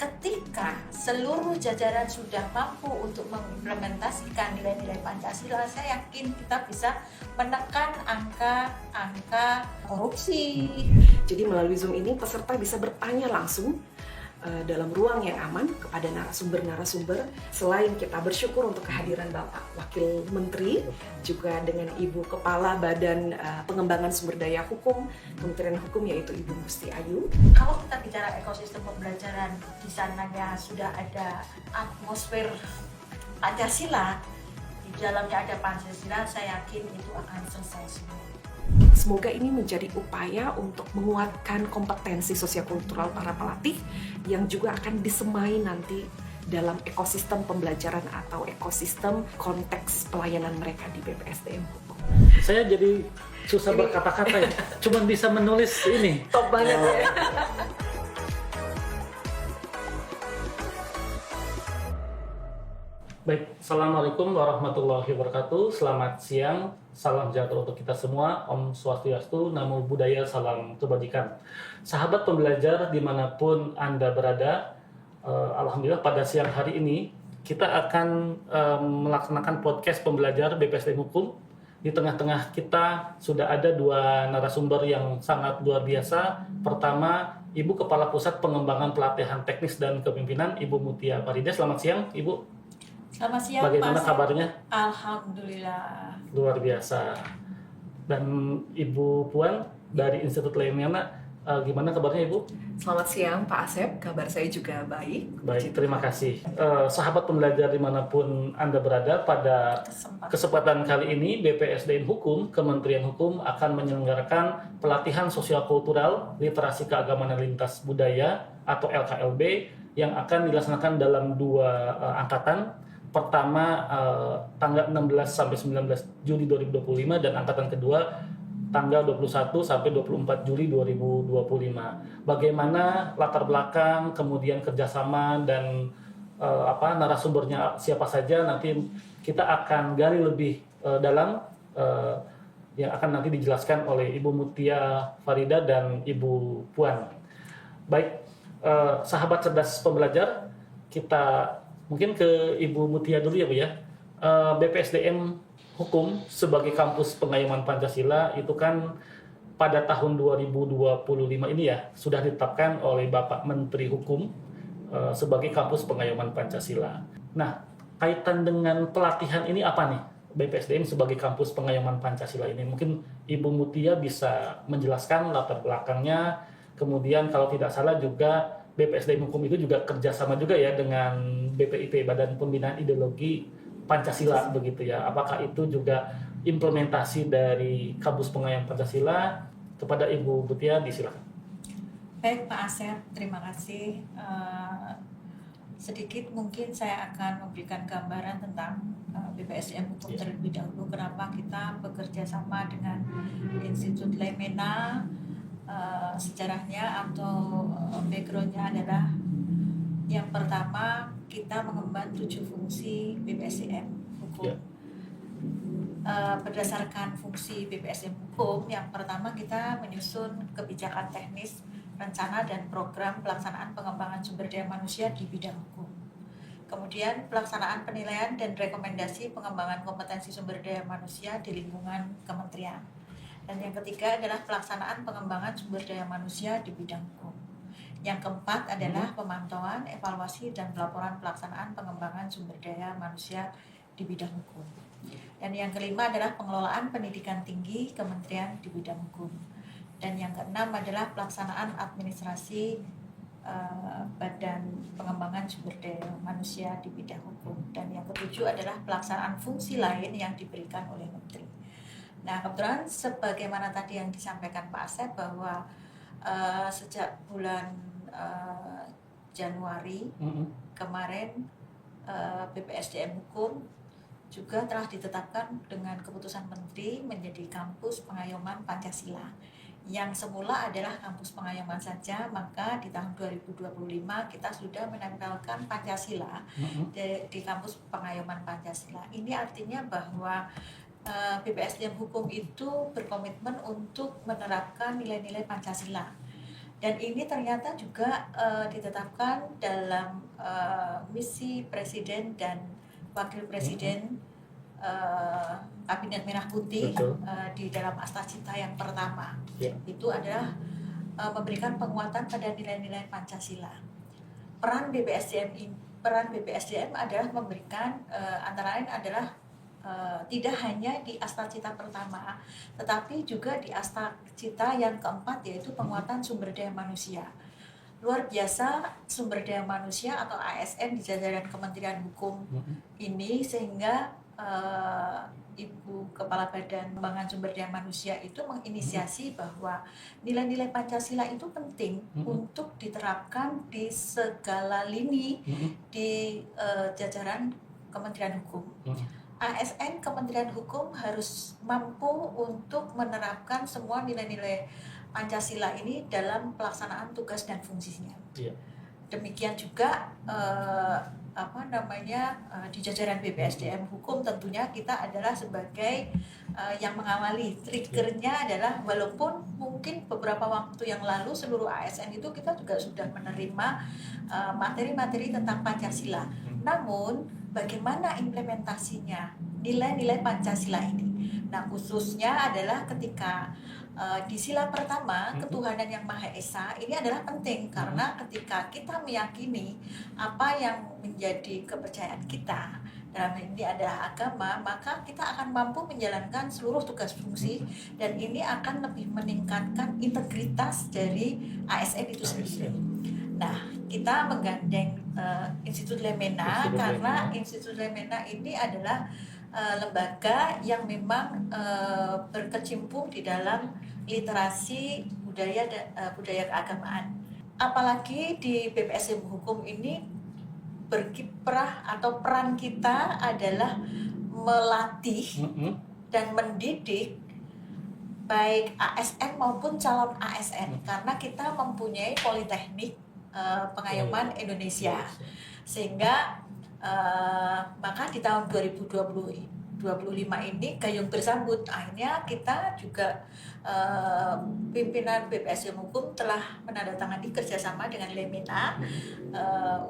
ketika seluruh jajaran sudah mampu untuk mengimplementasikan nilai-nilai Pancasila, saya yakin kita bisa menekan angka korupsi. Jadi melalui Zoom ini peserta bisa bertanya langsung dalam ruang yang aman kepada narasumber. Selain kita bersyukur untuk kehadiran Bapak Wakil Menteri, juga dengan Ibu Kepala Badan Pengembangan Sumber Daya Hukum Kementerian Hukum, yaitu Ibu Musti Ayu. Kalau kita bicara ekosistem pembelajaran, di sananya sudah ada atmosfer Pancasila, di dalamnya ada Pancasila, saya yakin itu akan selesai semua. Semoga ini menjadi upaya untuk menguatkan kompetensi sosiokultural para pelatih yang juga akan disemai nanti dalam ekosistem pembelajaran atau ekosistem konteks pelayanan mereka di BPSDM Hukum. Saya jadi susah berkata-kata ya, cuma bisa menulis ini. Top banget ya. Baik, Assalamualaikum warahmatullahi wabarakatuh. Selamat siang, salam sejahtera untuk kita semua. Om Swastiastu, Namo Buddhaya, salam kebajikan. Sahabat pembelajar dimanapun Anda berada, Alhamdulillah pada siang hari ini kita akan melaksanakan podcast pembelajar BPSDM Hukum. Di tengah-tengah kita sudah ada dua narasumber yang sangat luar biasa. Pertama, Ibu Kepala Pusat Pengembangan Pelatihan Teknis dan Kepemimpinan, Ibu Mutia Farida. Selamat siang, Ibu. Selamat siang, bagaimana Pak. Kabarnya? Alhamdulillah. Luar biasa. Dan Ibu Puan dari Institut Lemena, gimana kabarnya Ibu? Selamat siang Pak Asep, kabar saya juga baik. Baik, terima kasih. Sahabat pembelajar dimanapun Anda berada, pada kesempatan kali ini BPSDM Hukum, Kementerian Hukum akan menyelenggarakan pelatihan sosial kultural literasi keagamaan dan lintas budaya atau LKLB yang akan dilaksanakan dalam dua angkatan. Pertama tanggal 16 sampai 19 Juli 2025 dan angkatan kedua tanggal 21 sampai 24 Juli 2025. Bagaimana latar belakang, kemudian kerjasama dan narasumbernya siapa saja, nanti kita akan gali lebih dalam yang akan nanti dijelaskan oleh Ibu Mutia Farida dan Ibu Puan. Baik, sahabat cerdas pembelajar, kita mungkin ke Ibu Mutia dulu ya Bu ya. BPSDM Hukum sebagai kampus pengayoman Pancasila itu kan pada tahun 2025 ini ya sudah ditetapkan oleh Bapak Menteri Hukum sebagai kampus pengayoman Pancasila. Nah, kaitan dengan pelatihan ini apa nih? BPSDM sebagai kampus pengayoman Pancasila ini, mungkin Ibu Mutia bisa menjelaskan latar belakangnya. Kemudian kalau tidak salah juga BPSDM Hukum itu juga kerjasama juga ya dengan BPIP, Badan Pembinaan Ideologi Pancasila begitu ya. Apakah itu juga implementasi dari kampus pengayoman Pancasila? Kepada Ibu Mutia disilakan. Baik Pak Asep, terima kasih. Sedikit mungkin saya akan memberikan gambaran tentang BPSDM Hukum terlebih dahulu. Kenapa kita bekerja sama dengan Institut Lemena? Sejarahnya atau backgroundnya adalah yang pertama kita mengemban 7 fungsi BPSDM Hukum. Berdasarkan fungsi BPSDM Hukum, yang pertama kita menyusun kebijakan teknis, rencana dan program pelaksanaan pengembangan sumber daya manusia di bidang hukum. Kemudian pelaksanaan penilaian dan rekomendasi pengembangan kompetensi sumber daya manusia di lingkungan kementerian. Dan yang ketiga adalah pelaksanaan pengembangan sumber daya manusia di bidang hukum. Yang keempat adalah pemantauan, evaluasi, dan pelaporan pelaksanaan pengembangan sumber daya manusia di bidang hukum. Dan yang kelima adalah pengelolaan pendidikan tinggi kementerian di bidang hukum. Dan yang keenam adalah pelaksanaan administrasi Badan Pengembangan Sumber Daya Manusia di bidang hukum. Dan yang ketujuh adalah pelaksanaan fungsi lain yang diberikan oleh Menteri. Nah, kebetulan sebagaimana tadi yang disampaikan Pak Asep bahwa sejak bulan Januari kemarin BPSDM Hukum juga telah ditetapkan dengan keputusan Menteri menjadi kampus pengayoman Pancasila. Yang semula adalah kampus pengayoman saja, maka di tahun 2025 kita sudah menempelkan Pancasila di kampus pengayoman Pancasila. Ini artinya bahwa BPSDM Hukum itu berkomitmen untuk menerapkan nilai-nilai Pancasila. Dan ini ternyata juga ditetapkan dalam misi Presiden dan Wakil Presiden Kabinet Merah Putih di dalam Astacita yang pertama. Itu adalah memberikan penguatan pada nilai-nilai Pancasila. Peran BPSDM adalah memberikan antara lain adalah tidak hanya di Astacita pertama, tetapi juga di Astacita yang keempat, yaitu penguatan sumber daya manusia. Luar biasa sumber daya manusia atau ASN di jajaran Kementerian Hukum ini, sehingga Ibu Kepala Badan Pengembangan Sumber Daya Manusia itu menginisiasi bahwa nilai-nilai Pancasila itu penting untuk diterapkan di segala lini di jajaran Kementerian Hukum. ASN Kementerian Hukum harus mampu untuk menerapkan semua nilai-nilai Pancasila ini dalam pelaksanaan tugas dan fungsinya. Demikian juga di jajaran BPSDM Hukum tentunya kita adalah sebagai yang mengawali. Triggernya adalah walaupun mungkin beberapa waktu yang lalu seluruh ASN itu kita juga sudah menerima materi-materi tentang Pancasila. Namun bagaimana implementasinya nilai-nilai Pancasila ini? Nah, khususnya adalah ketika di sila pertama ketuhanan yang Maha Esa ini adalah penting, karena ketika kita meyakini apa yang menjadi kepercayaan kita, dalam hal ini adalah agama, maka kita akan mampu menjalankan seluruh tugas fungsi, dan ini akan lebih meningkatkan integritas dari ASN itu sendiri. Nah, kita menggandeng Institut Lemena karena Institut Lemena ini adalah lembaga yang memang berkecimpung di dalam literasi budaya keagamaan. Apalagi di BPSDM Hukum ini berkiprah atau peran kita adalah melatih dan mendidik baik ASN maupun calon ASN, karena kita mempunyai Politeknik Pengayoman Indonesia, sehingga maka di tahun 2025 ini gayung bersambut, akhirnya kita juga pimpinan BPSDM Hukum telah menandatangani kerjasama dengan Lemena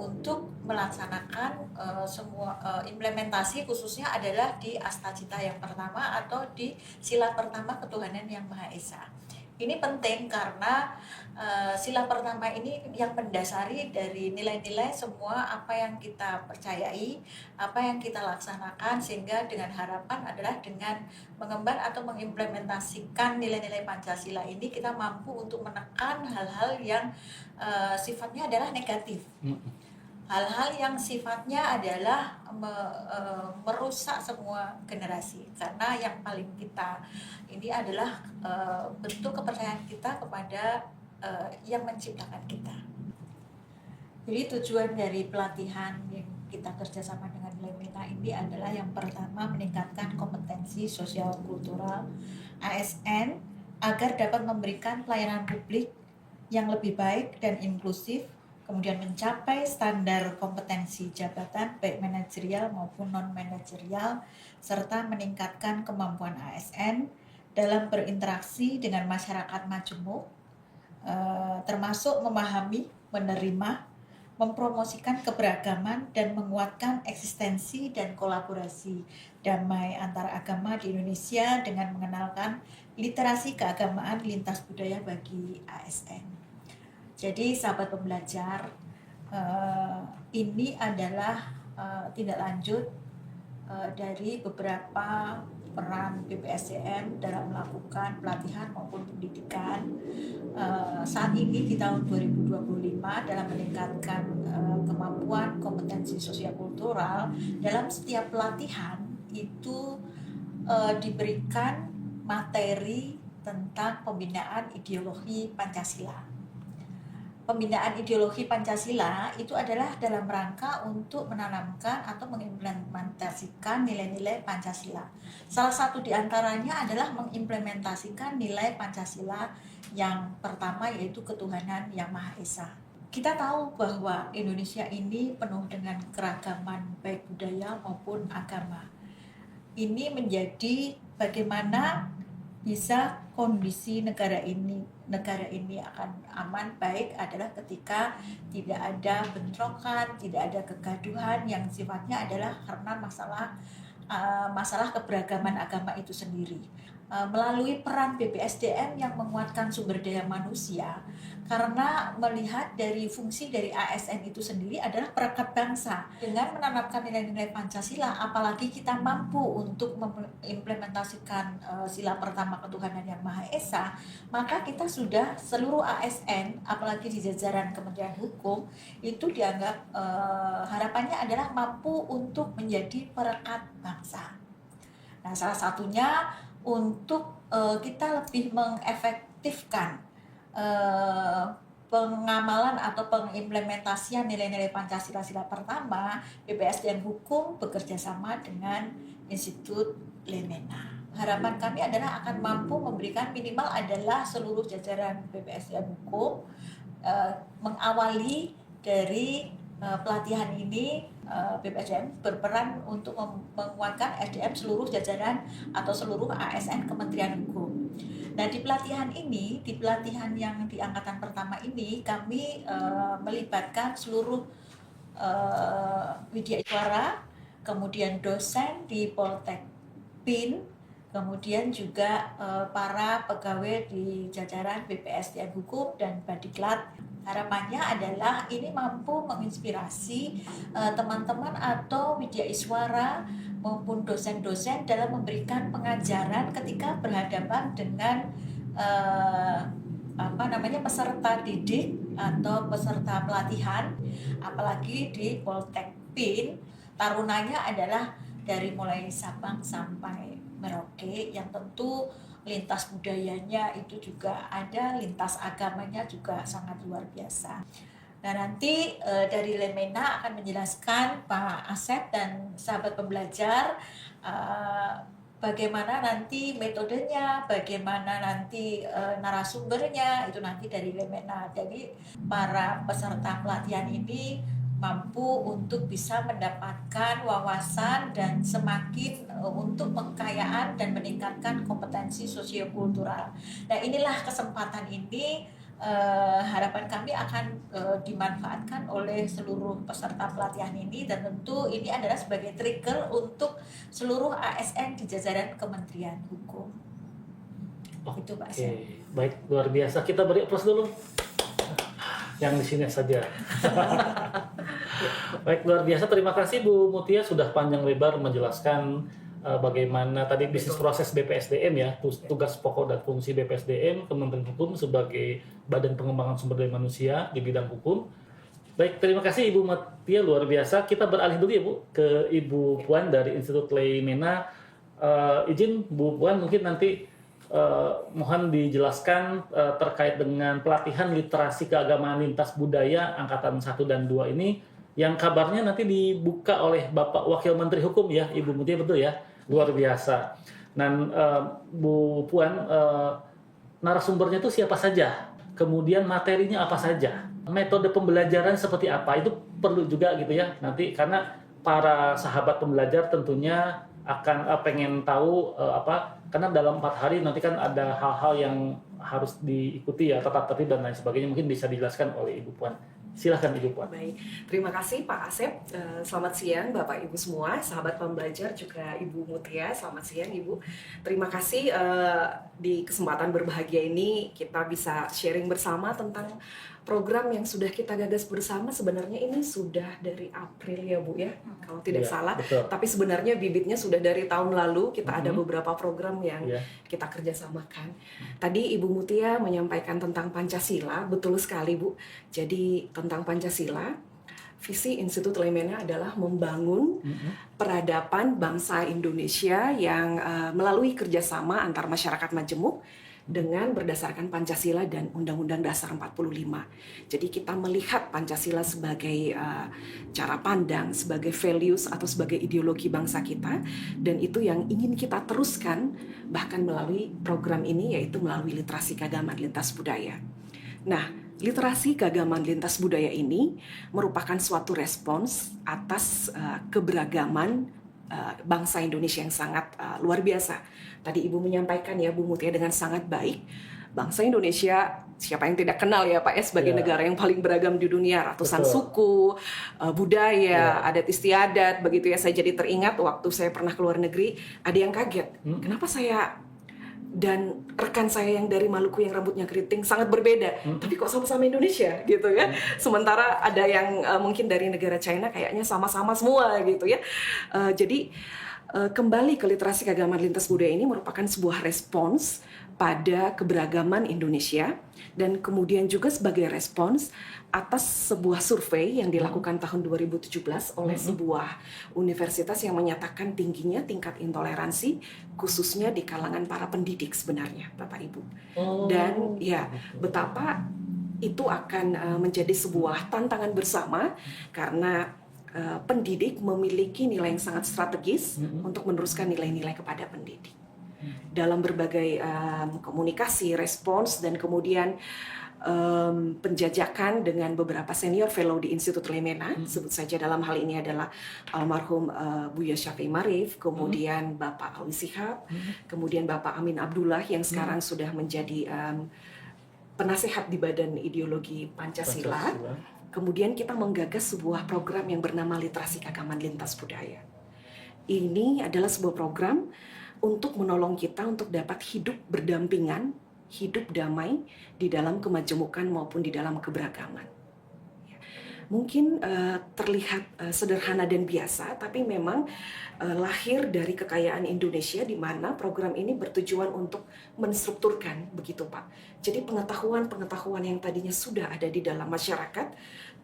untuk melaksanakan semua implementasi, khususnya adalah di Astacita yang pertama atau di sila pertama ketuhanan yang Maha Esa. Ini penting karena sila pertama ini yang mendasari dari nilai-nilai semua apa yang kita percayai, apa yang kita laksanakan, sehingga dengan harapan adalah dengan mengemban atau mengimplementasikan nilai-nilai Pancasila ini kita mampu untuk menekan hal-hal yang sifatnya adalah negatif. Hal-hal yang sifatnya adalah merusak semua generasi, karena yang paling kita ini adalah bentuk kepercayaan kita kepada yang menciptakan kita. Jadi tujuan dari pelatihan yang kita kerjasama dengan Lemena ini adalah yang pertama meningkatkan kompetensi sosial kultural ASN agar dapat memberikan pelayanan publik yang lebih baik dan inklusif, kemudian mencapai standar kompetensi jabatan baik manajerial maupun non-manajerial, serta meningkatkan kemampuan ASN dalam berinteraksi dengan masyarakat majemuk, termasuk memahami, menerima, mempromosikan keberagaman, dan menguatkan eksistensi dan kolaborasi damai antar agama di Indonesia dengan mengenalkan literasi keagamaan lintas budaya bagi ASN. Jadi sahabat pembelajar, ini adalah tindak lanjut dari beberapa peran BPSDM dalam melakukan pelatihan maupun pendidikan saat ini di tahun 2025 dalam meningkatkan kemampuan kompetensi sosial kultural. Dalam setiap pelatihan itu diberikan materi tentang pembinaan ideologi Pancasila. Pembinaan ideologi Pancasila itu adalah dalam rangka untuk menanamkan atau mengimplementasikan nilai-nilai Pancasila. Salah satu di antaranya adalah mengimplementasikan nilai Pancasila yang pertama, yaitu ketuhanan yang Maha Esa. Kita tahu bahwa Indonesia ini penuh dengan keragaman baik budaya maupun agama. Ini menjadi bagaimana bisa kondisi negara ini akan aman baik adalah ketika tidak ada bentrokan, tidak ada kegaduhan yang sifatnya adalah karena masalah keberagaman agama itu sendiri. Melalui peran BPSDM yang menguatkan sumber daya manusia, karena melihat dari fungsi dari ASN itu sendiri adalah perekat bangsa. Dengan menanamkan nilai-nilai Pancasila, apalagi kita mampu untuk mengimplementasikan sila pertama ketuhanan yang Maha Esa, maka kita sudah seluruh ASN, apalagi di jajaran Kementerian Hukum, itu dianggap harapannya adalah mampu untuk menjadi perekat bangsa. Nah, salah satunya untuk kita lebih mengefektifkan pengamalan atau pengimplementasian nilai-nilai Pancasila sila pertama, BPSDM Hukum bekerja sama dengan Institut Lemena. Harapan kami adalah akan mampu memberikan minimal adalah seluruh jajaran BPSDM Hukum mengawali dari pelatihan ini. BPSDM berperan untuk menguatkan SDM seluruh jajaran atau seluruh ASN Kementerian Hukum. Nah, di pelatihan yang di angkatan pertama ini, kami melibatkan seluruh widya iswara, kemudian dosen di Poltek PIN, kemudian juga para pegawai di jajaran BPSDM Hukum dan Badiklat. Harapannya adalah ini mampu menginspirasi teman-teman atau widya iswara maupun dosen-dosen dalam memberikan pengajaran ketika berhadapan dengan peserta didik atau peserta pelatihan, apalagi di Poltek PIN. Tarunanya adalah dari mulai Sabang sampai Merauke, yang tentu lintas budayanya itu juga ada, lintas agamanya juga sangat luar biasa. Nah, nanti dari Lemena akan menjelaskan Pak Asep dan sahabat pembelajar bagaimana nanti metodenya, bagaimana nanti narasumbernya, itu nanti dari Lemena. Jadi para peserta pelatihan ini mampu untuk bisa mendapatkan wawasan dan semakin untuk pengkayaan dan meningkatkan kompetensi sosiokultural. Nah, inilah kesempatan ini harapan kami akan dimanfaatkan oleh seluruh peserta pelatihan ini, dan tentu ini adalah sebagai trigger untuk seluruh ASN di jajaran Kementerian Hukum. Itu Pak Asep. Baik, luar biasa. Kita beri aplaus dulu. Yang di sini saja. Baik, luar biasa. Terima kasih Bu Mutia sudah panjang lebar menjelaskan bagaimana tadi bisnis proses BPSDM ya, tugas pokok dan fungsi BPSDM Kementerian Hukum sebagai Badan Pengembangan Sumber Daya Manusia di bidang hukum. Baik, terima kasih Ibu Mutia, luar biasa. Kita beralih dulu ya Bu ke Ibu Puan dari Institut Lemena. Izin Bu Puan mungkin nanti mohon dijelaskan terkait dengan pelatihan literasi keagamaan lintas budaya angkatan 1 dan 2 ini yang kabarnya nanti dibuka oleh Bapak Wakil Menteri Hukum ya, Ibu Mutia, betul ya? Luar biasa. Dan Bu Puan, narasumbernya itu siapa saja? Kemudian materinya apa saja? Metode pembelajaran seperti apa? Itu perlu juga gitu ya nanti, karena para sahabat pembelajar tentunya akan pengen tahu karena dalam 4 hari nanti kan ada hal-hal yang harus diikuti ya, tata tertib dan lain sebagainya, mungkin bisa dijelaskan oleh Ibu Puan. Silahkan Ibu Puan. Baik, terima kasih Pak Asep. Selamat siang Bapak Ibu semua, sahabat pembelajar juga Ibu Mutia. Selamat siang Ibu. Terima kasih di kesempatan berbahagia ini kita bisa sharing bersama tentang program yang sudah kita gagas bersama. Sebenarnya ini sudah dari April ya Bu ya, kalau tidak salah. Betul. Tapi sebenarnya bibitnya sudah dari tahun lalu. Kita ada beberapa program yang kita kerjasamakan. Tadi Ibu Mutia menyampaikan tentang Pancasila, betul sekali Bu. Jadi tentang Pancasila, visi Institut Lemena adalah membangun peradaban bangsa Indonesia yang melalui kerjasama antar masyarakat majemuk dengan berdasarkan Pancasila dan Undang-Undang Dasar 45. Jadi kita melihat Pancasila sebagai cara pandang, sebagai values atau sebagai ideologi bangsa kita, dan itu yang ingin kita teruskan bahkan melalui program ini, yaitu melalui literasi keagamaan lintas budaya. Nah, literasi keagamaan lintas budaya ini merupakan suatu respons atas keberagaman bangsa Indonesia yang sangat luar biasa. Tadi Ibu menyampaikan ya Bu Mutia dengan sangat baik. Bangsa Indonesia, siapa yang tidak kenal ya Pak ya, sebagai negara yang paling beragam di dunia, ratusan suku, budaya, adat istiadat, begitu ya. Saya jadi teringat waktu saya pernah ke luar negeri, ada yang kaget, kenapa saya dan rekan saya yang dari Maluku yang rambutnya keriting sangat berbeda, tapi kok sama-sama Indonesia gitu ya. Sementara ada yang mungkin dari negara China kayaknya sama-sama semua gitu ya. Jadi kembali ke literasi keagamaan lintas budaya ini merupakan sebuah respons pada keberagaman Indonesia, dan kemudian juga sebagai respons atas sebuah survei yang dilakukan tahun 2017 oleh sebuah universitas yang menyatakan tingginya tingkat intoleransi khususnya di kalangan para pendidik sebenarnya Bapak Ibu. Dan ya betapa itu akan menjadi sebuah tantangan bersama karena pendidik memiliki nilai yang sangat strategis untuk meneruskan nilai-nilai kepada pendidik. Dalam berbagai komunikasi, respons, dan kemudian penjajakan dengan beberapa senior fellow di Institut Lemena, sebut saja dalam hal ini adalah almarhum Buya Syafi'i Marif, kemudian Bapak Alwi Shihab, kemudian Bapak Amin Abdullah yang sekarang sudah menjadi penasehat di Badan Ideologi Pancasila. Kemudian kita menggagas sebuah program yang bernama Literasi Keagamaan Lintas Budaya. Ini adalah sebuah program untuk menolong kita untuk dapat hidup berdampingan, hidup damai di dalam kemajemukan maupun di dalam keberagaman. Mungkin terlihat sederhana dan biasa, tapi memang lahir dari kekayaan Indonesia di mana program ini bertujuan untuk menstrukturkan, begitu Pak. Jadi pengetahuan-pengetahuan yang tadinya sudah ada di dalam masyarakat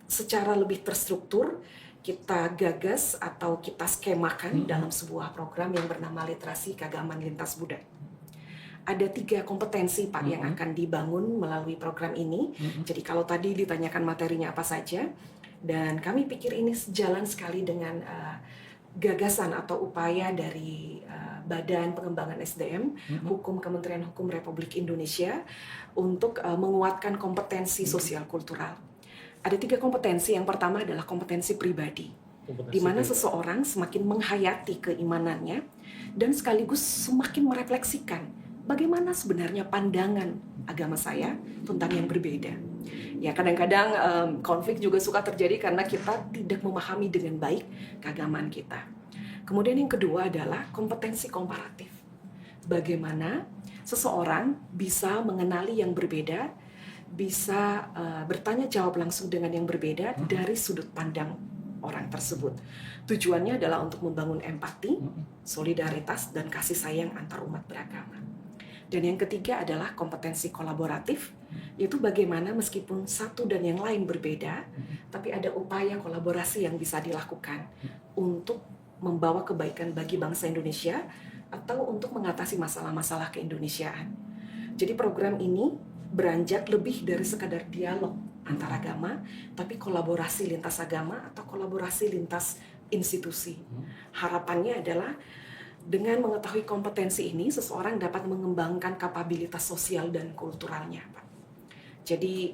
secara lebih terstruktur kita gagas atau kita skemakan dalam sebuah program yang bernama Literasi Keagamaan Lintas Budaya. Ada 3 kompetensi Pak yang akan dibangun melalui program ini. Jadi kalau tadi ditanyakan materinya apa saja, dan kami pikir ini sejalan sekali dengan gagasan atau upaya dari Badan Pengembangan SDM Hukum Kementerian Hukum Republik Indonesia untuk menguatkan kompetensi sosial kultural. Ada 3 kompetensi. Yang pertama adalah kompetensi pribadi, di mana seseorang semakin menghayati keimanannya dan sekaligus semakin merefleksikan bagaimana sebenarnya pandangan agama saya tentang yang berbeda. Ya kadang-kadang konflik juga suka terjadi karena kita tidak memahami dengan baik keagamaan kita. Kemudian yang kedua adalah kompetensi komparatif. Bagaimana seseorang bisa mengenali yang berbeda, bisa bertanya jawab langsung dengan yang berbeda dari sudut pandang orang tersebut. Tujuannya adalah untuk membangun empati, solidaritas, dan kasih sayang antar umat beragama. Dan yang ketiga adalah kompetensi kolaboratif, yaitu bagaimana meskipun satu dan yang lain berbeda, tapi ada upaya kolaborasi yang bisa dilakukan untuk membawa kebaikan bagi bangsa Indonesia atau untuk mengatasi masalah-masalah keindonesiaan. Jadi program ini beranjak lebih dari sekadar dialog antar agama, tapi kolaborasi lintas agama atau kolaborasi lintas institusi. Harapannya adalah dengan mengetahui kompetensi ini, seseorang dapat mengembangkan kapabilitas sosial dan kulturalnya, Pak. Jadi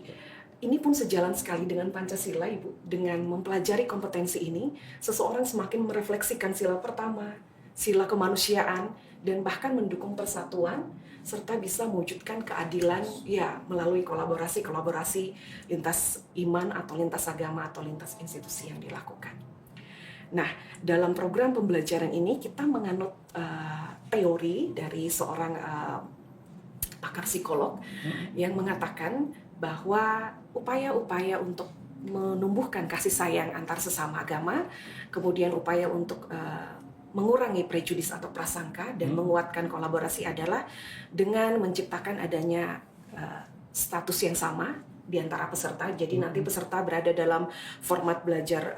ini pun sejalan sekali dengan Pancasila, Ibu. Dengan mempelajari kompetensi ini, seseorang semakin merefleksikan sila pertama, sila kemanusiaan, dan bahkan mendukung persatuan, serta bisa mewujudkan keadilan ya melalui kolaborasi lintas iman atau lintas agama atau lintas institusi yang dilakukan. Nah, dalam program pembelajaran ini kita menganut teori dari seorang pakar psikolog yang mengatakan bahwa upaya-upaya untuk menumbuhkan kasih sayang antar sesama agama, kemudian upaya untuk mengurangi prejudis atau prasangka dan menguatkan kolaborasi adalah dengan menciptakan adanya status yang sama di antara peserta. Jadi nanti peserta berada dalam format belajar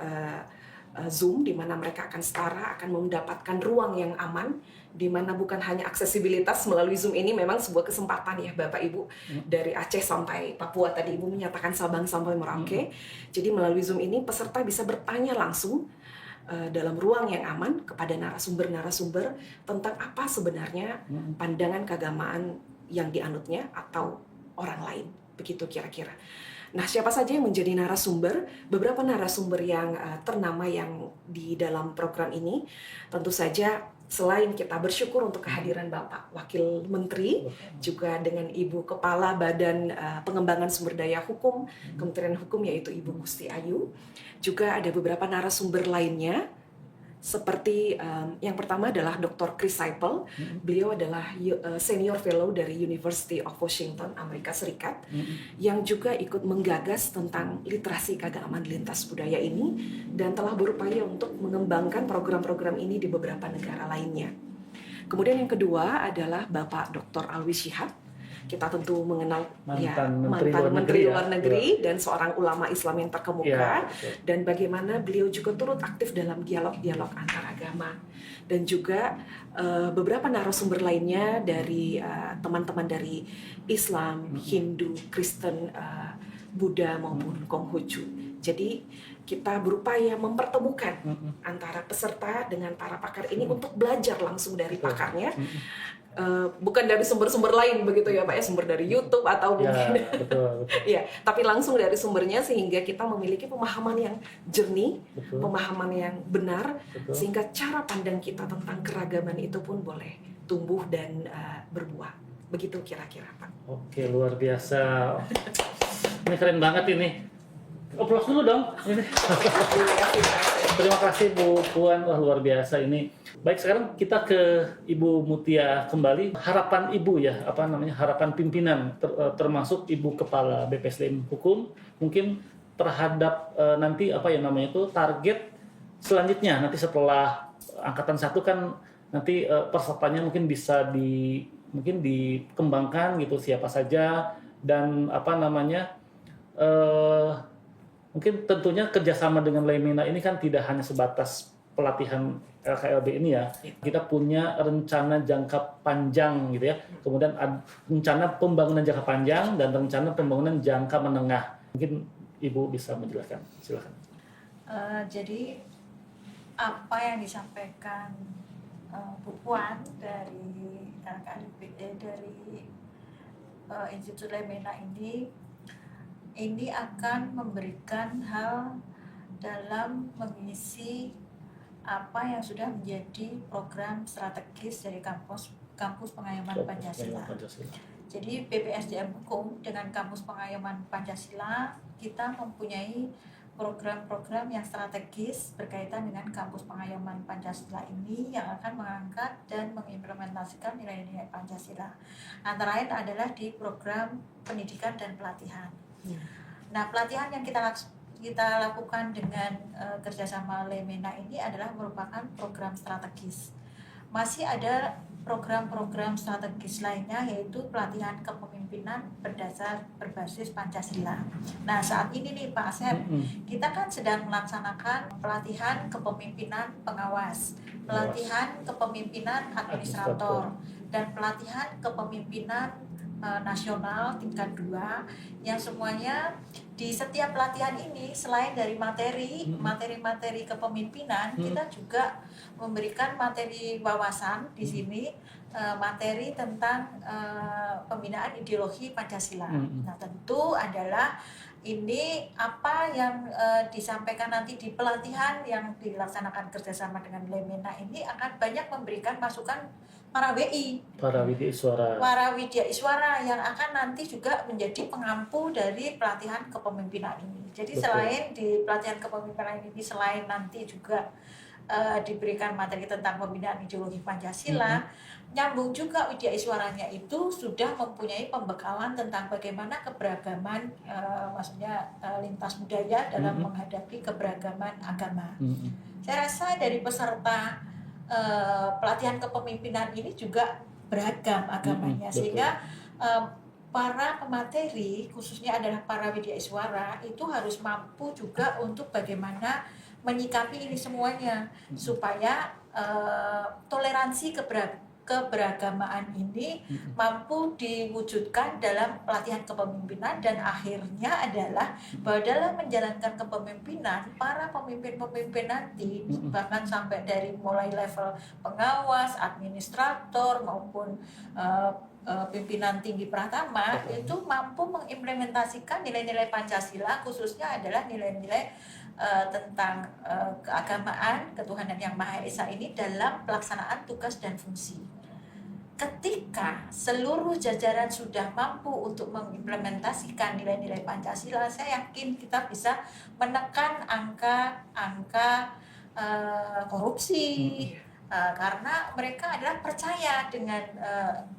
Zoom, di mana mereka akan setara, akan mendapatkan ruang yang aman, di mana bukan hanya aksesibilitas melalui Zoom ini memang sebuah kesempatan ya Bapak Ibu, dari Aceh sampai Papua, tadi Ibu menyatakan Sabang sampai Merauke. Jadi melalui Zoom ini peserta bisa bertanya langsung dalam ruang yang aman kepada narasumber-narasumber tentang apa sebenarnya pandangan keagamaan yang dianutnya atau orang lain, begitu kira-kira. Nah, siapa saja yang menjadi narasumber? Beberapa narasumber yang ternama yang di dalam program ini, tentu saja selain kita bersyukur untuk kehadiran Bapak Wakil Menteri, juga dengan Ibu Kepala Badan Pengembangan Sumber Daya Hukum, Kementerian Hukum, yaitu Ibu Gusti Ayu, juga ada beberapa narasumber lainnya, seperti yang pertama adalah Dr. Chris Seipel. Beliau adalah senior fellow dari University of Washington, Amerika Serikat, yang juga ikut menggagas tentang literasi keagamaan lintas budaya ini dan telah berupaya untuk mengembangkan program-program ini di beberapa negara lainnya. Kemudian yang kedua adalah Bapak Dr. Alwi Shihab. Kita tentu mengenal mantan Menteri Luar Negeri dan seorang ulama Islam yang terkemuka, dan bagaimana beliau juga turut aktif dalam dialog-dialog antar agama, dan juga beberapa narasumber lainnya dari teman-teman dari Islam, Hindu, Kristen, Buddha maupun Konghucu. Jadi kita berupaya mempertemukan antara peserta dengan para pakar ini untuk belajar langsung dari pakarnya. Bukan dari sumber-sumber lain begitu ya Pak ya, sumber dari YouTube atau mungkin betul. ya, tapi langsung dari sumbernya sehingga kita memiliki pemahaman yang jernih, pemahaman yang benar, sehingga cara pandang kita tentang keragaman itu pun boleh tumbuh dan berbuah. Begitu kira-kira Pak. Oke, luar biasa. Ini keren banget ini. Aplaus dulu dong. Ini. Terima kasih Bu Puan, wah luar biasa ini. Baik, sekarang kita ke Ibu Mutia kembali. Harapan Ibu ya, harapan pimpinan termasuk Ibu Kepala BPSDM Hukum mungkin terhadap nanti target selanjutnya nanti setelah angkatan 1 kan nanti pesertanya mungkin bisa dikembangkan gitu, siapa saja, dan mungkin tentunya kerjasama dengan Lemena ini kan tidak hanya sebatas pelatihan LKLB ini ya. Kita punya rencana jangka panjang gitu ya. Kemudian rencana pembangunan jangka panjang dan rencana pembangunan jangka menengah. Mungkin Ibu bisa menjelaskan. Silakan. Jadi apa yang disampaikan Bu Puan dari Institut Lemena ini akan memberikan hal dalam mengisi apa yang sudah menjadi program strategis dari kampus pengayoman Pancasila. Jadi BPSDM Hukum dengan kampus pengayoman Pancasila, kita mempunyai program-program yang strategis berkaitan dengan kampus pengayoman Pancasila ini yang akan mengangkat dan mengimplementasikan nilai-nilai Pancasila. Antara lain adalah di program pendidikan dan pelatihan. Nah, pelatihan yang kita lakukan dengan kerjasama Lemena ini adalah merupakan program strategis. Masih ada program-program strategis lainnya, yaitu pelatihan kepemimpinan berbasis Pancasila. Nah, saat ini nih Pak Asep, kita kan sedang melaksanakan pelatihan kepemimpinan pengawas, pelatihan kepemimpinan administrator, dan pelatihan kepemimpinan nasional tingkat 2, yang semuanya di setiap pelatihan ini selain dari materi kepemimpinan, kita juga memberikan materi wawasan di sini, materi tentang pembinaan ideologi Pancasila. Nah, tentu adalah ini apa yang disampaikan nanti di pelatihan yang dilaksanakan kerjasama dengan Lemena ini akan banyak memberikan masukan para widya iswara yang akan nanti juga menjadi pengampu dari pelatihan kepemimpinan ini. Jadi selain di pelatihan kepemimpinan ini, selain nanti juga diberikan materi tentang pembinaan ideologi Pancasila, nyambung juga widya iswaranya itu sudah mempunyai pembekalan tentang bagaimana keberagaman, lintas budaya dalam menghadapi keberagaman agama. Saya rasa dari peserta pelatihan kepemimpinan ini juga beragam agamanya, sehingga para pemateri, khususnya adalah para widya iswara, itu harus mampu juga untuk bagaimana menyikapi ini semuanya supaya toleransi keberagamaan ini mampu diwujudkan dalam pelatihan kepemimpinan, dan akhirnya adalah bahwa dalam menjalankan kepemimpinan para pemimpin-pemimpin nanti bahkan sampai dari mulai level pengawas, administrator maupun pimpinan tinggi Pratama itu mampu mengimplementasikan nilai-nilai Pancasila, khususnya adalah nilai-nilai tentang keagamaan, ketuhanan yang Maha Esa ini dalam pelaksanaan tugas dan fungsi. Ketika seluruh jajaran sudah mampu untuk mengimplementasikan nilai-nilai Pancasila, saya yakin kita bisa menekan angka korupsi, karena mereka adalah percaya dengan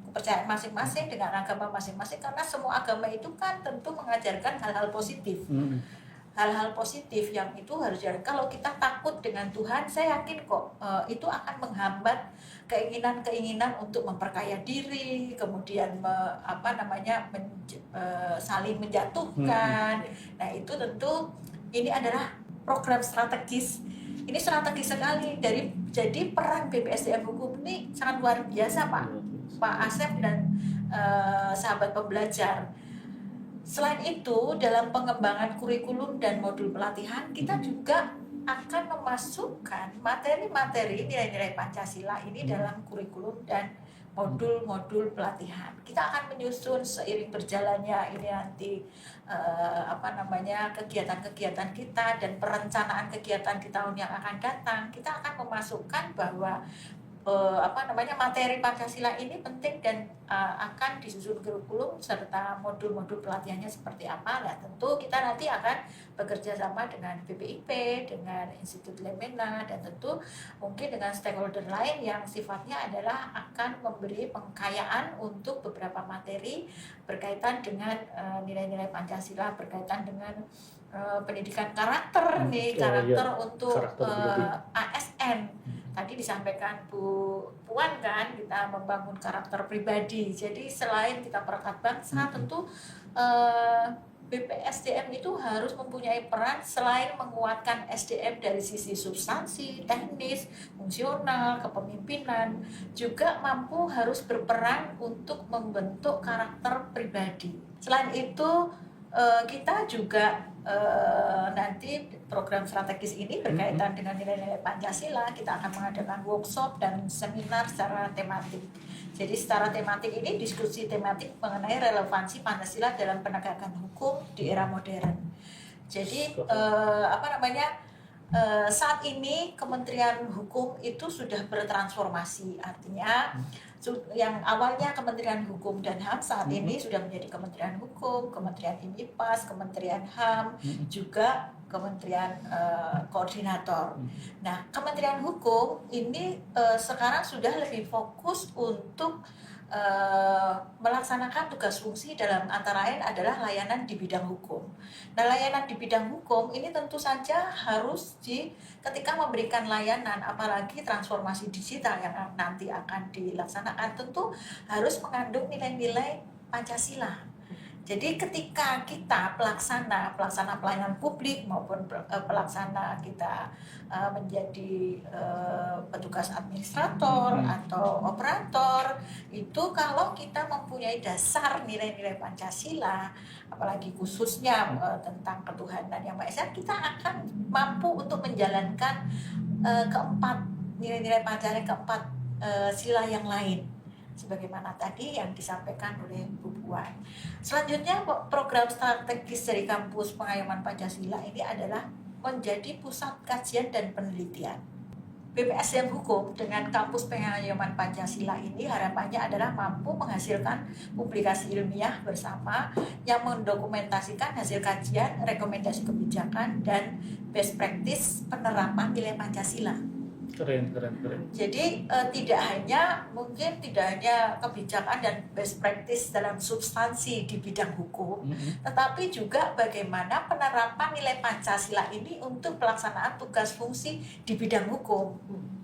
kepercayaan masing-masing, dengan agama masing-masing, karena semua agama itu kan tentu mengajarkan hal-hal positif. Hal-hal positif yang itu harus jalan. Kalau kita takut dengan Tuhan, saya yakin kok itu akan menghambat keinginan-keinginan untuk memperkaya diri, kemudian saling menjatuhkan. Nah itu tentu ini adalah program strategis. Ini strategis sekali jadi peran BPSDM Hukum ini sangat luar biasa, Pak Asep dan sahabat pembelajar. Selain itu, dalam pengembangan kurikulum dan modul pelatihan, kita juga akan memasukkan materi-materi nilai-nilai Pancasila ini dalam kurikulum dan modul-modul pelatihan. Kita akan menyusun seiring berjalannya ini nanti kegiatan-kegiatan kita dan perencanaan kegiatan di tahun yang akan datang. Kita akan memasukkan bahwa materi Pancasila ini penting dan akan disusun kurikulum serta modul-modul pelatihannya seperti apa. Nah, tentu kita nanti akan bekerja sama dengan BPIP, dengan Institut Lemena, dan tentu mungkin dengan stakeholder lain yang sifatnya adalah akan memberi pengkayaan untuk beberapa materi berkaitan dengan nilai-nilai Pancasila, berkaitan dengan pendidikan karakter untuk ASN. Tadi disampaikan Bu Puan kan, kita membangun karakter pribadi. Jadi selain kita perekat bangsa, tentu BPSDM itu harus mempunyai peran selain menguatkan SDM dari sisi substansi, teknis, fungsional, kepemimpinan, juga mampu harus berperan untuk membentuk karakter pribadi. Selain itu, kita juga nanti program strategis ini berkaitan dengan nilai-nilai Pancasila, kita akan mengadakan workshop dan seminar secara tematik. Jadi secara tematik ini diskusi tematik mengenai relevansi Pancasila dalam penegakan hukum di era modern. Jadi saat ini Kementerian Hukum itu sudah bertransformasi, artinya yang awalnya Kementerian Hukum dan HAM saat ini sudah menjadi Kementerian Hukum, Kementerian IMIPAS, Kementerian HAM, juga Kementerian Koordinator. Nah, Kementerian Hukum ini sekarang sudah lebih fokus untuk melaksanakan tugas fungsi dalam antara lain adalah layanan di bidang hukum. Nah, layanan di bidang hukum ini tentu saja harus ketika memberikan layanan, apalagi transformasi digital yang nanti akan dilaksanakan, tentu harus mengandung nilai-nilai Pancasila. Jadi ketika kita pelaksana pelayanan publik maupun pelaksana kita menjadi petugas administrator atau operator, itu kalau kita mempunyai dasar nilai-nilai Pancasila, apalagi khususnya tentang ketuhanan yang Maha Esa, kita akan mampu untuk menjalankan keempat nilai-nilai Pancasila, keempat sila yang lain, sebagaimana tadi yang disampaikan oleh Bu Puan. Selanjutnya, program strategis dari Kampus Pengayoman Pancasila ini adalah menjadi pusat kajian dan penelitian. BPSDM Hukum dengan Kampus Pengayoman Pancasila ini harapannya adalah mampu menghasilkan publikasi ilmiah bersama yang mendokumentasikan hasil kajian, rekomendasi kebijakan, dan best practice penerapan nilai Pancasila. Keren. Jadi tidak hanya kebijakan dan best practice dalam substansi di bidang hukum, tetapi juga bagaimana penerapan nilai Pancasila ini untuk pelaksanaan tugas fungsi di bidang hukum.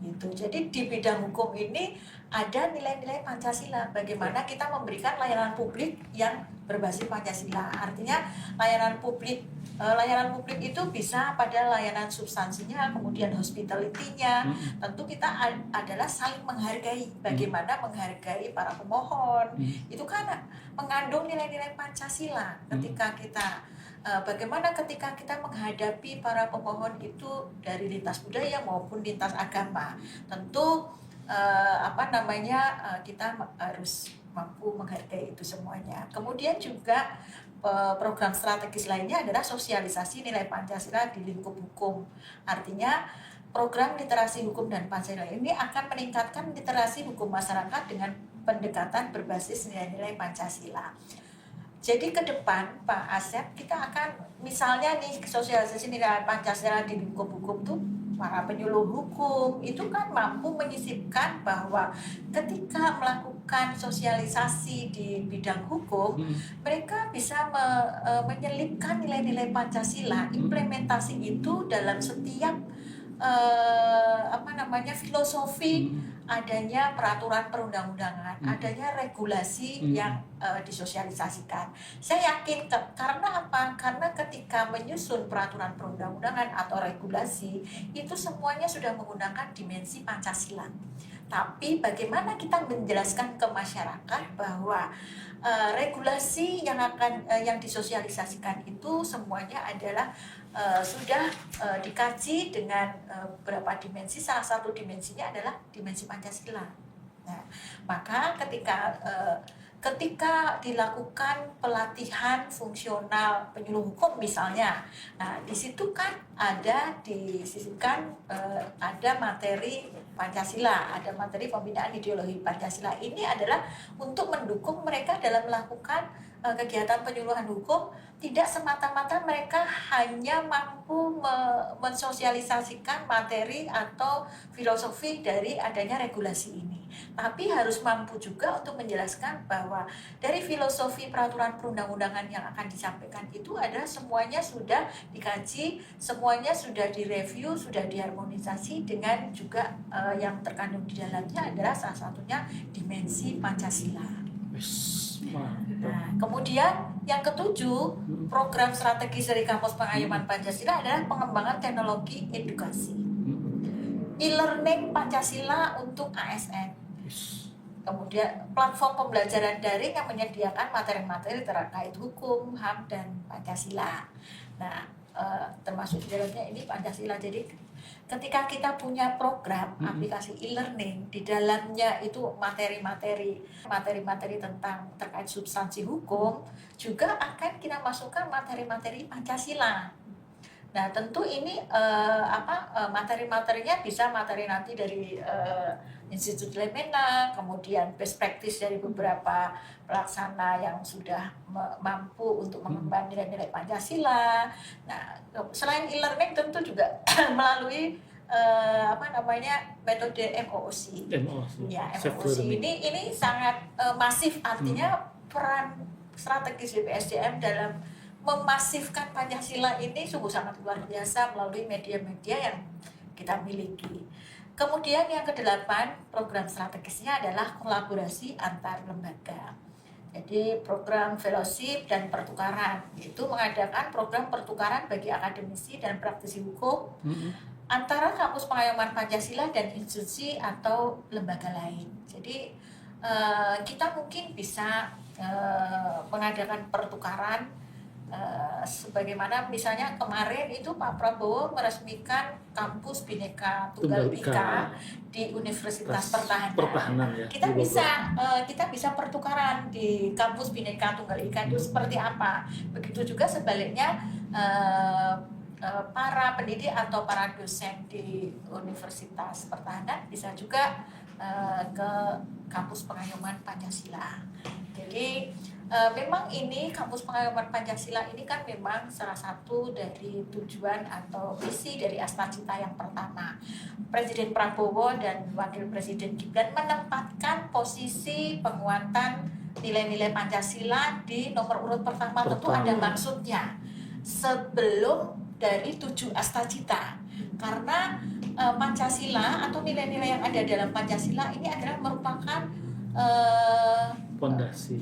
Gitu. Jadi di bidang hukum ini ada nilai-nilai Pancasila, bagaimana kita memberikan layanan publik yang berbasis Pancasila. Artinya layanan publik layanan publik itu bisa pada layanan substansinya, kemudian hospitality-nya. Tentu kita adalah saling menghargai. Bagaimana menghargai para pemohon. Itu kan mengandung nilai-nilai Pancasila. Ketika kita bagaimana ketika kita menghadapi para pemohon itu dari lintas budaya maupun lintas agama. Tentu kita harus mampu menghargai itu semuanya. Kemudian juga program strategis lainnya adalah sosialisasi nilai Pancasila di lingkup hukum. Artinya program literasi hukum dan Pancasila ini akan meningkatkan literasi hukum masyarakat dengan pendekatan berbasis nilai-nilai Pancasila. Jadi ke depan Pak Asep, kita akan misalnya nih sosialisasi nilai Pancasila di lingkup hukum tuh para penyuluh hukum itu kan mampu menyisipkan bahwa ketika melakukan sosialisasi di bidang hukum, mereka bisa menyelipkan nilai-nilai Pancasila, implementasi itu dalam setiap filosofi adanya peraturan perundang-undangan, adanya regulasi yang disosialisasikan. Saya yakin karena apa? Karena ketika menyusun peraturan perundang-undangan atau regulasi itu semuanya sudah menggunakan dimensi Pancasila. Tapi bagaimana kita menjelaskan ke masyarakat bahwa regulasi yang disosialisasikan itu semuanya adalah sudah dikaji dengan beberapa dimensi. Salah satu dimensinya adalah dimensi Pancasila. Nah, maka ketika dilakukan pelatihan fungsional penyuluh hukum misalnya, nah di situ kan disisipkan ada materi Pancasila, ada materi pembinaan ideologi Pancasila. Ini adalah untuk mendukung mereka dalam melakukan kegiatan penyuluhan hukum. Tidak semata-mata mereka hanya mampu mensosialisasikan materi atau filosofi dari adanya regulasi ini, tapi harus mampu juga untuk menjelaskan bahwa dari filosofi peraturan perundang-undangan yang akan disampaikan itu adalah semuanya sudah dikaji, semuanya sudah direview, sudah diharmonisasi dengan juga yang terkandung di dalamnya adalah salah satunya dimensi Pancasila. Nah, kemudian yang ketujuh, program strategis dari Kampus Pengayoman Pancasila adalah pengembangan teknologi edukasi, e-learning Pancasila untuk ASN. Kemudian platform pembelajaran daring yang menyediakan materi-materi terkait hukum, HAM, dan Pancasila. Nah, termasuk di dalamnya ini Pancasila. Jadi ketika kita punya program aplikasi e-learning, di dalamnya itu materi-materi tentang terkait substansi hukum, juga akan kita masukkan materi-materi Pancasila. Nah, tentu ini materi-materinya bisa materi nanti dari Institut Lemena, kemudian best practice dari beberapa pelaksana yang sudah mampu untuk mengembangkan nilai-nilai Pancasila. Nah, selain e-learning tentu juga melalui metode MOOC. Ya, MOOC ini sangat masif, artinya peran strategis BPSDM dalam memasifkan Pancasila ini sungguh sangat luar biasa melalui media-media yang kita miliki. Kemudian yang kedelapan, program strategisnya adalah kolaborasi antar lembaga. Jadi program fellowship dan pertukaran, itu mengadakan program pertukaran bagi akademisi dan praktisi hukum antara Kampus Pengayoman Pancasila dan institusi atau lembaga lain. Jadi kita mungkin bisa mengadakan pertukaran sebagaimana misalnya kemarin itu Pak Prabowo meresmikan kampus Bhinneka Tunggal Ika di Universitas Pertahanan. Ya, kita bisa pertukaran di kampus Bhinneka Tunggal Ika itu seperti apa. Begitu juga sebaliknya para pendidik atau para dosen di Universitas Pertahanan bisa juga ke kampus Pengayoman Pancasila. Jadi memang ini kampus Pengayoman Pancasila ini kan memang salah satu dari tujuan atau visi dari Astacita yang pertama. Presiden Prabowo dan Wakil Presiden Gibran menempatkan posisi penguatan nilai-nilai Pancasila di nomor urut pertama. Tentu ada maksudnya sebelum dari 7 Astacita, karena Pancasila atau nilai-nilai yang ada dalam Pancasila ini adalah merupakan fondasi,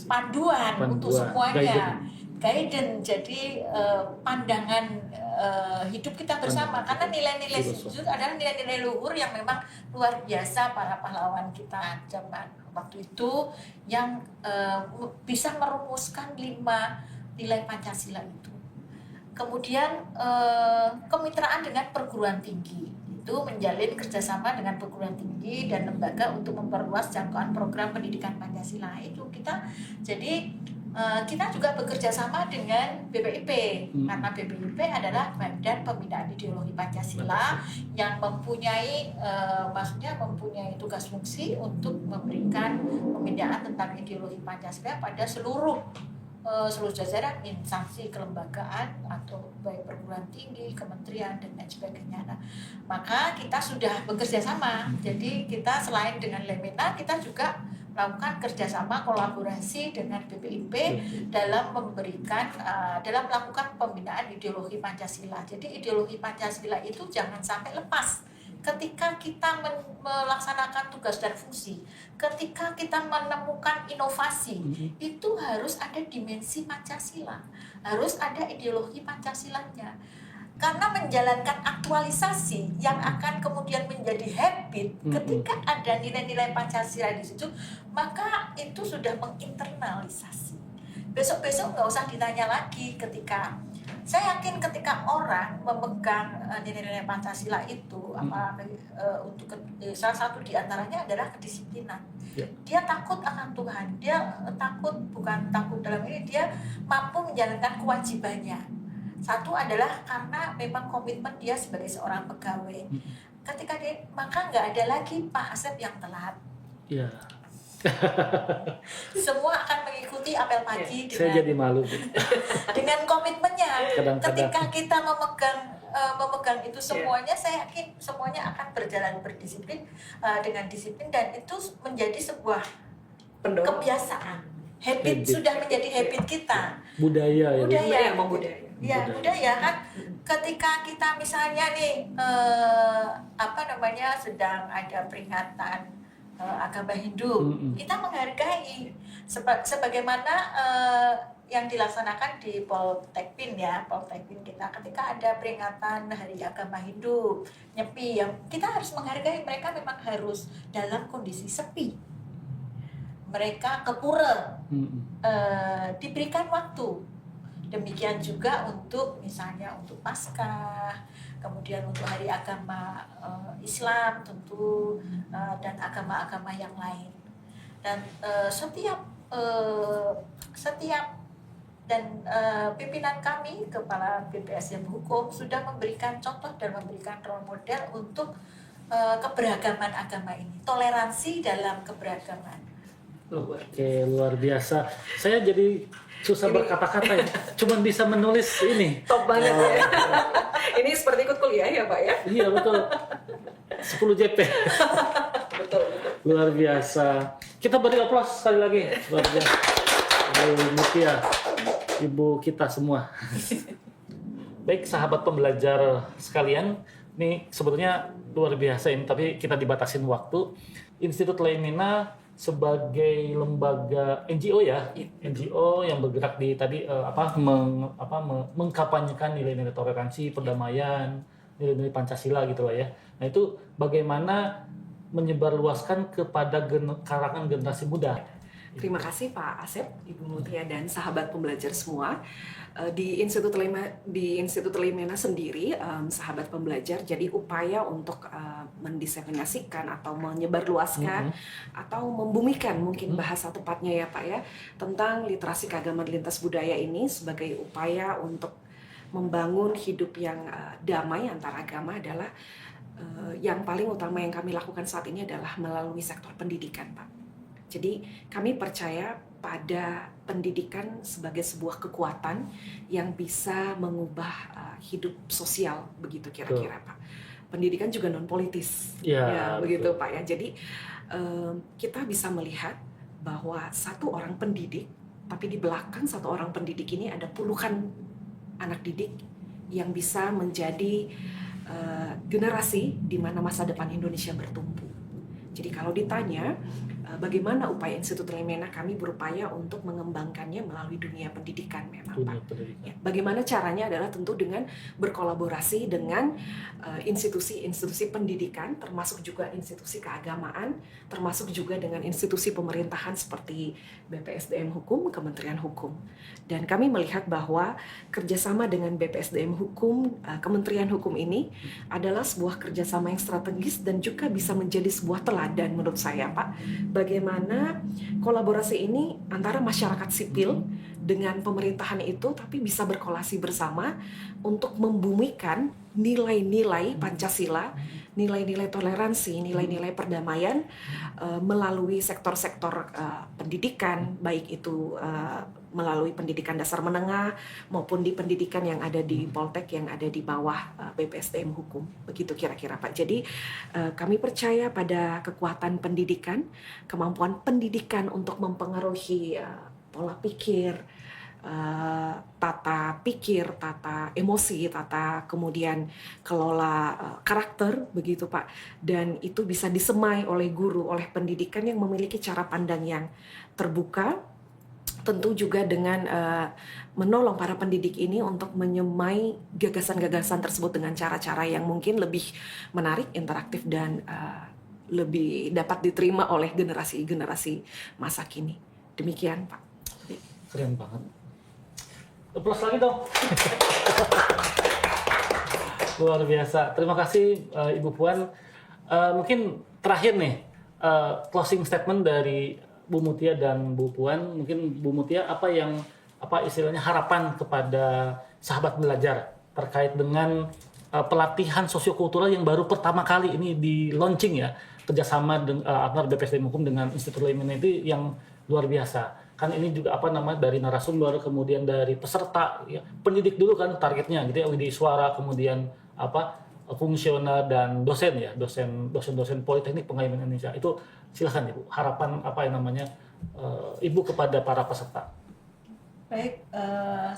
panduan untuk semuanya. guidance, jadi pandangan hidup kita bersama, karena nilai-nilai itu adalah nilai-nilai luhur yang memang luar biasa para pahlawan kita zaman waktu itu yang bisa merumuskan 5 nilai Pancasila itu. Kemudian kemitraan dengan perguruan tinggi itu menjalin kerjasama dengan perguruan tinggi dan lembaga untuk memperluas jangkauan program pendidikan Pancasila itu kita. Jadi kita juga bekerja sama dengan BPIP karena BPIP adalah Badan Pembinaan Ideologi Pancasila yang mempunyai maksudnya mempunyai tugas fungsi untuk memberikan pembinaan tentang ideologi Pancasila pada seluruh jajaran instansi kelembagaan atau baik perguruan tinggi, kementerian dan lain sebagainya. Nah, maka kita sudah bekerja sama. Jadi kita selain dengan Lemena, kita juga melakukan kerjasama kolaborasi dengan BPIP dalam memberikan dalam melakukan pembinaan ideologi Pancasila. Jadi ideologi Pancasila itu jangan sampai lepas ketika kita melaksanakan tugas dan fungsi, ketika kita menemukan inovasi, itu harus ada dimensi Pancasila, harus ada ideologi Pancasilanya. Karena menjalankan aktualisasi yang akan kemudian menjadi habit, ketika ada nilai-nilai Pancasila di situ, maka itu sudah menginternalisasi. Besok-besok nggak usah ditanya lagi ketika saya yakin ketika orang memegang nilai-nilai Pancasila itu, untuk salah satu diantaranya adalah kedisiplinan. Dia takut akan Tuhan, dia takut bukan takut dalam ini, dia mampu menjalankan kewajibannya. Satu adalah karena memang komitmen dia sebagai seorang pegawai. Ketika dia, maka nggak ada lagi Pak Asep yang telat. Iya. Semua akan mengikuti apel pagi Saya jadi malu. dengan komitmennya. Kadang-kadang. Ketika kita memegang itu semuanya, saya yakin semuanya akan berjalan berdisiplin dengan disiplin, dan itu menjadi sebuah kebiasaan. Habit sudah menjadi habit kita. Budaya ya. Budaya kan. Ketika kita misalnya nih sedang ada peringatan agama Hindu, kita menghargai sebagaimana yang dilaksanakan di Poltekpin kita, ketika ada peringatan Hari Agama Hindu, Nyepi, yang kita harus menghargai. Mereka memang harus dalam kondisi sepi, mereka ke pura, diberikan waktu. Demikian juga untuk misalnya untuk Paskah, kemudian untuk Hari Agama Islam tentu, dan agama-agama yang lain. Dan setiap dan pimpinan kami, Kepala BPSDM Hukum, sudah memberikan contoh dan memberikan role model untuk keberagaman agama ini, toleransi dalam keberagaman. Oke, luar biasa. Saya jadi susah berkata-kata ya. Cuman bisa menulis ini. Top banget ya. Ini seperti ikut kuliah ya Pak ya? Iya betul. 10 JP. Betul. Luar biasa. Kita beri aplaus sekali lagi. Luar biasa. Ibu Mutia, ibu kita semua. Baik sahabat pembelajar sekalian, ini sebetulnya luar biasa ini, tapi kita dibatasin waktu. Institut Lemena sebagai lembaga NGO ya, NGO yang bergerak di tadi mengkampanyekan nilai-nilai toleransi, perdamaian, nilai-nilai Pancasila gitu lah ya. Nah itu bagaimana menyebarluaskan kepada kalangan generasi muda. Terima kasih Pak Asep, Ibu Mutia, dan sahabat pembelajar semua. Di Institut Lemena sendiri, sahabat pembelajar, jadi upaya untuk mendiseminasikan atau menyebarluaskan atau membumikan, mungkin bahasa tepatnya ya Pak ya, tentang literasi keagamaan lintas budaya ini sebagai upaya untuk membangun hidup yang damai antar agama adalah yang paling utama yang kami lakukan saat ini adalah melalui sektor pendidikan Pak. Jadi kami percaya pada pendidikan sebagai sebuah kekuatan yang bisa mengubah hidup sosial, begitu kira-kira Pak. Pendidikan juga non politis, ya begitu Pak ya. Jadi kita bisa melihat bahwa satu orang pendidik, tapi di belakang satu orang pendidik ini ada puluhan anak didik yang bisa menjadi generasi di mana masa depan Indonesia bertumbuh. Jadi kalau ditanya bagaimana upaya Institut Lemena kami berupaya untuk mengembangkannya melalui dunia pendidikan memang Pak. Ya, bagaimana caranya adalah tentu dengan berkolaborasi dengan institusi-institusi pendidikan, termasuk juga institusi keagamaan, termasuk juga dengan institusi pemerintahan seperti BPSDM Hukum, Kementerian Hukum. Dan kami melihat bahwa kerjasama dengan BPSDM Hukum, Kementerian Hukum ini adalah sebuah kerjasama yang strategis dan juga bisa menjadi sebuah teladan menurut saya Pak, bagaimana kolaborasi ini antara masyarakat sipil dengan pemerintahan itu tapi bisa berkolaborasi bersama untuk membumikan nilai-nilai Pancasila, nilai-nilai toleransi, nilai-nilai perdamaian melalui sektor-sektor pendidikan, baik itu melalui pendidikan dasar menengah maupun di pendidikan yang ada di Poltek yang ada di bawah BPSDM Hukum. Begitu kira-kira Pak. Jadi kami percaya pada kekuatan pendidikan, kemampuan pendidikan untuk mempengaruhi pola pikir, tata pikir, tata emosi, tata kemudian kelola karakter begitu Pak. Dan itu bisa disemai oleh guru, oleh pendidikan yang memiliki cara pandang yang terbuka, tentu juga dengan menolong para pendidik ini untuk menyemai gagasan-gagasan tersebut dengan cara-cara yang mungkin lebih menarik, interaktif, dan lebih dapat diterima oleh generasi-generasi masa kini. Demikian Pak. Keren banget. Plus lagi dong. Luar biasa. Terima kasih Ibu Puan. Mungkin terakhir nih, closing statement dari Bu Mutia dan Bu Puan. Mungkin Bu Mutia apa istilahnya harapan kepada sahabat belajar terkait dengan pelatihan sosiokultural yang baru pertama kali ini di launching ya, kerjasama antara BPSDM Hukum dengan Institut Lemena itu yang luar biasa. Kan ini juga dari narasumber, kemudian dari peserta, ya, pendidik dulu kan targetnya gitu ya, Widhi Suara, kemudian fungsional dan dosen ya, dosen Politeknik Pengayuman Indonesia. Itu silakan Ibu, harapan Ibu kepada para peserta. Baik,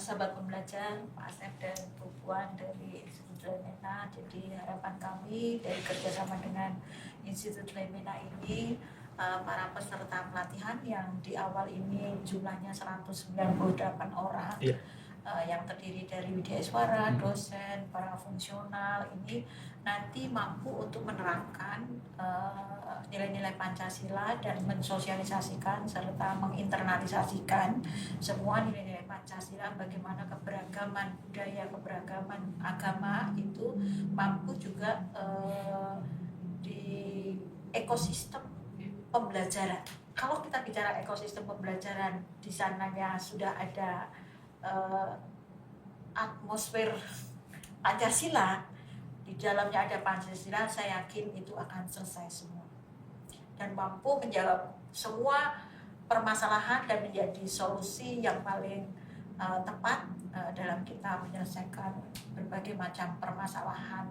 sahabat pembelajar, Pak Asep dan Bu Puan dari Institut Lemena. Jadi harapan kami dari kerjasama dengan Institut Lemena ini, para peserta pelatihan yang di awal ini jumlahnya 198 orang, yeah, yang terdiri dari Widhi Suara, dosen, para fungsional ini nanti mampu untuk menerapkan nilai-nilai Pancasila dan mensosialisasikan serta menginternalisasikan semua nilai-nilai Pancasila, bagaimana keberagaman budaya, keberagaman agama itu mampu juga di ekosistem pembelajaran. Kalau kita bicara ekosistem pembelajaran, di sananya sudah ada atmosfer Pancasila, di dalamnya ada Pancasila, saya yakin itu akan selesai semua dan mampu menjawab semua permasalahan dan menjadi solusi yang paling tepat dalam kita menyelesaikan berbagai macam permasalahan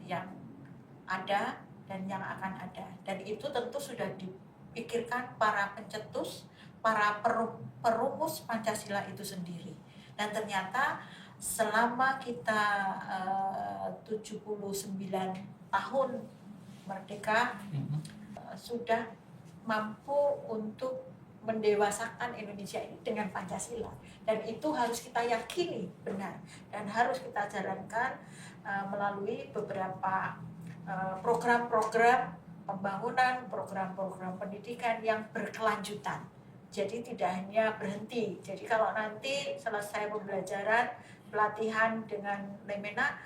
yang ada dan yang akan ada. Dan itu tentu sudah dipikirkan para pencetus, para perumus Pancasila itu sendiri. Dan ternyata selama kita 79 tahun merdeka, sudah mampu untuk mendewasakan Indonesia ini dengan Pancasila. Dan itu harus kita yakini benar dan harus kita jalankan melalui beberapa program-program pembangunan, program-program pendidikan yang berkelanjutan. Jadi tidak hanya berhenti. Jadi kalau nanti selesai pembelajaran, pelatihan dengan Lemena,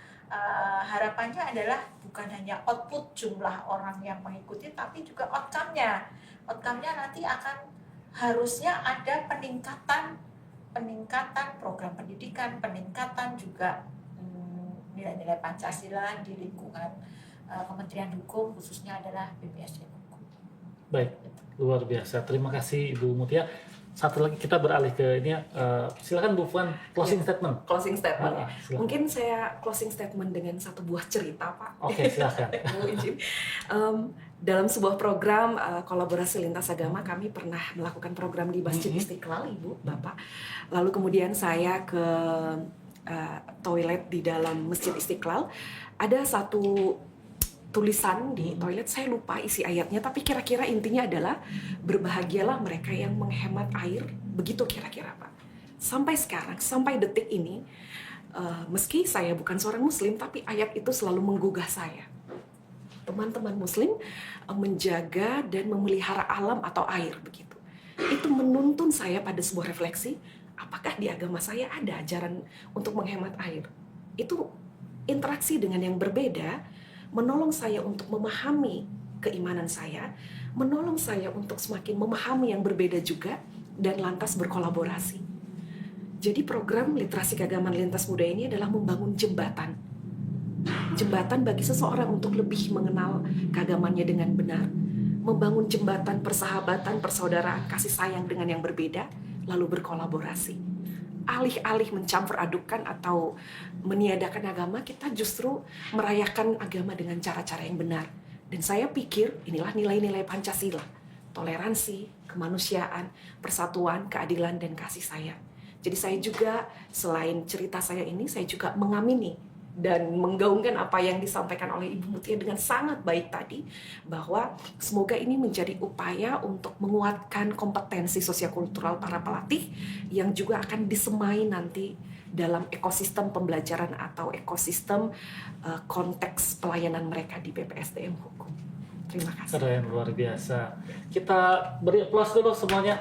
harapannya adalah bukan hanya output jumlah orang yang mengikuti, tapi juga outcome-nya. Outcome-nya nanti akan harusnya ada peningkatan program pendidikan, peningkatan juga nilai-nilai Pancasila di lingkungan Kementerian Hukum, khususnya adalah BPSDM Hukum. Baik, luar biasa. Terima kasih Ibu Mutia. Satu lagi kita beralih ke ini, silakan Bu Puan, closing statement. Closing statement. Mungkin saya closing statement dengan satu buah cerita, Pak. Oke, silakan. Dalam sebuah program kolaborasi lintas agama, kami pernah melakukan program di Masjid Istiqlal, Ibu, Bapak. Lalu kemudian saya ke toilet di dalam Masjid Istiqlal. Ada satu tulisan di toilet, saya lupa isi ayatnya, tapi kira-kira intinya adalah berbahagialah mereka yang menghemat air, begitu kira-kira Pak. Sampai sekarang, sampai detik ini, meski saya bukan seorang muslim, tapi ayat itu selalu menggugah saya. Teman-teman muslim menjaga dan memelihara alam atau air begitu. Itu menuntun saya pada sebuah refleksi, apakah di agama saya ada ajaran untuk menghemat air? Itu interaksi dengan yang berbeda, menolong saya untuk memahami keimanan saya, menolong saya untuk semakin memahami yang berbeda juga, dan lantas berkolaborasi. Jadi program literasi keagamaan lintas budaya ini adalah membangun jembatan. Jembatan bagi seseorang untuk lebih mengenal keagamannya dengan benar, membangun jembatan persahabatan, persaudaraan, kasih sayang dengan yang berbeda, lalu berkolaborasi. Alih-alih mencampur adukan atau meniadakan agama, kita justru merayakan agama dengan cara-cara yang benar. Dan saya pikir inilah nilai-nilai Pancasila. Toleransi, kemanusiaan, persatuan, keadilan, dan kasih sayang. Jadi saya juga, selain cerita saya ini, saya juga mengamini dan menggaungkan apa yang disampaikan oleh Ibu Mutia dengan sangat baik tadi, bahwa semoga ini menjadi upaya untuk menguatkan kompetensi sosiokultural para pelatih yang juga akan disemai nanti dalam ekosistem pembelajaran atau ekosistem konteks pelayanan mereka di BPSDM Hukum. Terima kasih. Keren, luar biasa. Kita beri aplaus dulu semuanya.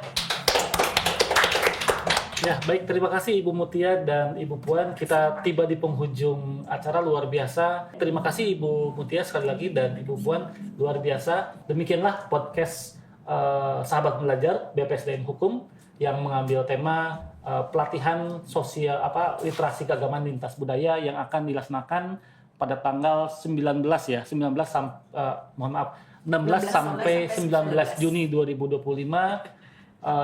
Ya, baik, terima kasih Ibu Mutia dan Ibu Puan. Kita tiba di penghujung acara, luar biasa. Terima kasih Ibu Mutia sekali lagi dan Ibu Puan, luar biasa. Demikianlah podcast Sahabat Belajar BPSDM Hukum yang mengambil tema pelatihan sosial literasi keagamaan lintas budaya yang akan dilaksanakan pada tanggal 16 sampai 19 Juni 2025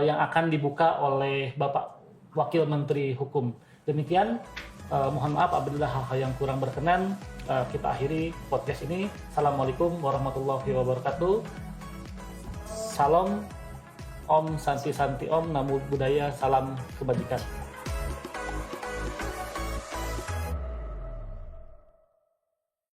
yang akan dibuka oleh Bapak Wakil Menteri Hukum. Demikian, mohon maaf apabila hal-hal yang kurang berkenan. Kita akhiri podcast ini. Assalamualaikum warahmatullahi wabarakatuh. Salam, Om Santi Santi Om, Namo Buddhaya, salam kebajikan.